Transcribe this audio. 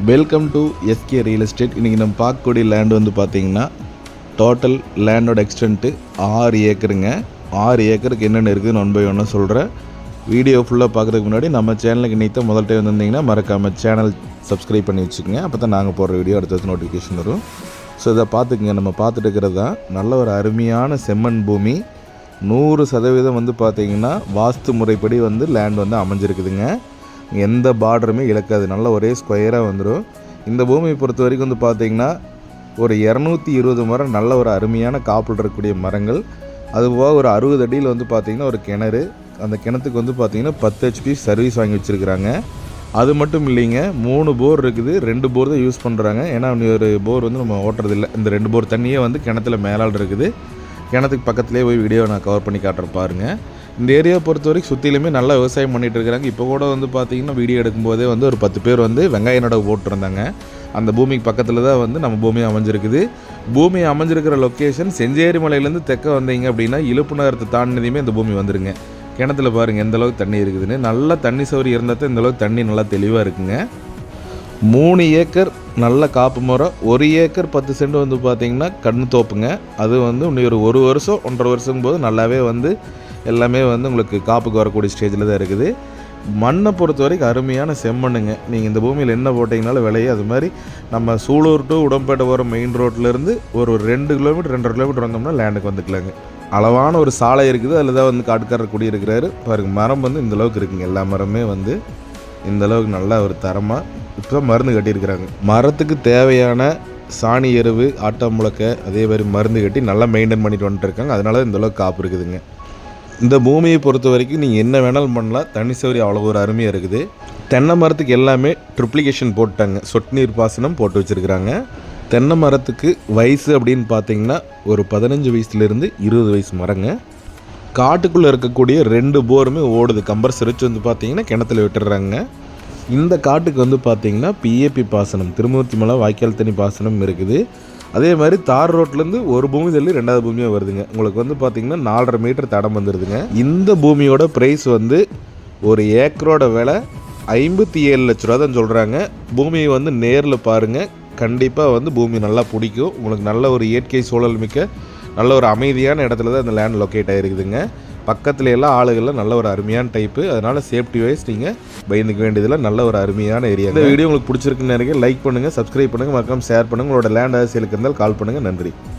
Welcome to SK real estate. இன்றைக்கி நம்ம பார்க்கக்கூடிய லேண்ட் வந்து பார்த்திங்கன்னா டோட்டல் லேண்டோட எக்ஸ்டென்ட்டு 6 ஏக்கருங்க. 6 ஏக்கருக்கு என்னென்ன இருக்குதுன்னு ஒன் பை ஒன்று சொல்கிறேன். வீடியோ ஃபுல்லாக பார்க்குறதுக்கு முன்னாடி நம்ம சேனலுக்கு இன்றைக்கி முதல் டைம் வந்திருந்தீங்கன்னா மறக்காமல் சேனல் சப்ஸ்கிரைப் பண்ணி வச்சுக்கோங்க. அப்போ தான் நாங்கள் போடுற வீடியோ அடுத்தது நோட்டிஃபிகேஷன் வரும். ஸோ இதை பார்த்துக்குங்க. நம்ம பார்த்துட்டு இருக்கிறது தான் நல்ல ஒரு அருமையான செம்மண் பூமி. 100% வந்து பார்த்திங்கன்னா வாஸ்து முறைப்படி வந்து லேண்ட் வந்து அமைஞ்சிருக்குதுங்க. எந்த பார்டருமே இழக்காது, நல்ல ஒரே ஸ்கொயராக வந்துடும். இந்த பூமியை பொறுத்த வரைக்கும் வந்து பார்த்திங்கன்னா ஒரு 220 மரம் நல்ல ஒரு அருமையான காப்பில் இருக்கக்கூடிய மரங்கள். அதுபோக ஒரு 60 அடியில் வந்து பார்த்திங்கன்னா ஒரு கிணறு. அந்த கிணத்துக்கு வந்து பார்த்திங்கன்னா 10 HP சர்வீஸ் வாங்கி வச்சுருக்குறாங்க. அது மட்டும் இல்லைங்க, 3 போர் இருக்குது. 2 போர் தான் யூஸ் பண்ணுறாங்க. ஏன்னா ஒரு போர் வந்து நம்ம ஓட்டுறதில்லை. இந்த 2 போர் தண்ணியே வந்து கிணத்துல மேலால் இருக்குது. கிணத்துக்கு பக்கத்துலேயே போய் வீடியோ நான் கவர் பண்ணி காட்டுறேன் பாருங்கள். இந்த ஏரியாவை பொறுத்த வரைக்கும் சுற்றிலுமே நல்லா விவசாயம் பண்ணிகிட்டு இருக்கிறாங்க. இப்போ கூட வந்து பார்த்திங்கன்னா வீடியோ எடுக்கும்போதே வந்து ஒரு 10 பேர் வந்து வெங்காய நடவு போட்டிருந்தாங்க. அந்த பூமிக்கு பக்கத்தில் தான் வந்து நம்ம பூமி அமைஞ்சிருக்குது. பூமி அமைஞ்சிருக்கிற லொக்கேஷன் செஞ்சேரி மலையிலேருந்து தெற்க வந்தீங்க அப்படின்னா இழுப்பு நகரத்தை தாண்டினதையுமே இந்த பூமி வந்துருங்க. கிணத்துல பாருங்கள் எந்த அளவுக்கு தண்ணி இருக்குதுன்னு. நல்லா தண்ணி சௌரி இருந்தால் தான் இந்தளவுக்கு தண்ணி நல்லா தெளிவாக இருக்குங்க. 3 ஏக்கர் நல்ல காப்பு மரம், 1 ஏக்கர் 10 சென்ட் வந்து பார்த்திங்கன்னா கண்ணு தோப்புங்க. அது வந்து இன்னும் ஒரு வருஷம் 1.5 வருஷம் போது நல்லாவே வந்து எல்லாமே வந்து உங்களுக்கு காப்புக்கு வரக்கூடிய ஸ்டேஜில் தான் இருக்குது. மண்ணை பொறுத்த வரைக்கும் அருமையான செம்மண்ணுங்க. நீங்கள் இந்த பூமியில் என்ன போட்டிங்கனாலும் விளையே. அது மாதிரி நம்ம சூலூர் டு உடம்பேட்டை வர மெயின் ரோட்லேருந்து ஒரு 2 கிலோமீட்டர் 2.5 கிலோமீட்டர் வந்தோம்னா லேண்டுக்கு வந்துக்கலாங்க. அளவான ஒரு சாலை இருக்குது. அதில் தான் வந்து காட்டுக்காரர் குடி இருக்கிறாரு பாருங்கள். மரம் வந்து இந்தளவுக்கு இருக்குங்க. எல்லா மரமே வந்து இந்தளவுக்கு நல்லா ஒரு தரமாக இப்போ மருந்து கட்டியிருக்கிறாங்க. மரத்துக்கு தேவையான சாணி எருவு ஆட்டா முளக்க அதே மாதிரி மருந்து கட்டி நல்லா மெயின்டைன் பண்ணிட்டு வந்துட்டுருக்காங்க. அதனால இந்தளவுக்கு காப்பு இருக்குதுங்க. இந்த பூமியை பொறுத்த வரைக்கும் நீங்கள் என்ன வேணாலும் பண்ணலாம். தண்ணி சௌரி அவ்வளோ ஒரு அருமையாக இருக்குது. தென்னை மரத்துக்கு எல்லாமே ட்ரிப்ளிகேஷன் போட்டாங்க. சொட்டு நீர் பாசனம் போட்டு வச்சுருக்குறாங்க. தென்னை மரத்துக்கு வயசு அப்படின்னு பார்த்தீங்கன்னா ஒரு 15 வயசுலேருந்து 20 வயசு மரங்க. காட்டுக்குள்ளே இருக்கக்கூடிய 2 போருமே ஓடுது. கம்பர்சர் வச்சு வந்து பார்த்தீங்கன்னா கிணத்துல விட்டுடுறாங்க. இந்த காட்டுக்கு வந்து பார்த்திங்கன்னா PAP பாசனம், திருமூர்த்தி மலை வாய்க்கால் தண்ணி பாசனம் இருக்குது. அதே மாதிரி தார் ரோட்லேருந்து ஒரு பூமி தள்ளி 2வது பூமியாக வருதுங்க. உங்களுக்கு வந்து பார்த்திங்கன்னா 4.5 மீட்டர் தடம் வந்துடுதுங்க. இந்த பூமியோட ப்ரைஸ் வந்து ஒரு ஏக்கரோட விலை 57 லட்ச ரூபா தான் சொல்கிறாங்க. பூமியை வந்து நேரில் பாருங்கள். கண்டிப்பாக வந்து பூமி நல்லா பிடிக்கும். உங்களுக்கு நல்ல ஒரு இயற்கை சூழல் மிக்க நல்ல ஒரு அமைதியான இடத்துல தான் இந்த லேண்ட் லொக்கேட் ஆகிருக்குதுங்க. பக்கத்துல எல்லாம் ஆளுகள்லாம் நல்ல ஒரு அருமையான டைப்பு. அதனால் சேஃப்டி வைஸ் நீங்கள் பயந்துக்க வேண்டியதில் நல்ல ஒரு அருமையான ஏரியா. இந்த வீடியோ உங்களுக்கு பிடிச்சிருக்குன்னு நினைக்கிறேன். லைக் பண்ணுங்கள், சப்ஸ்கிரைப் பண்ணுங்கள், மறக்காம ஷேர் பண்ணுங்கள். உங்களோட லேண்ட் சேலுக்கு இருந்தால் கால் பண்ணுங்கள். நன்றி.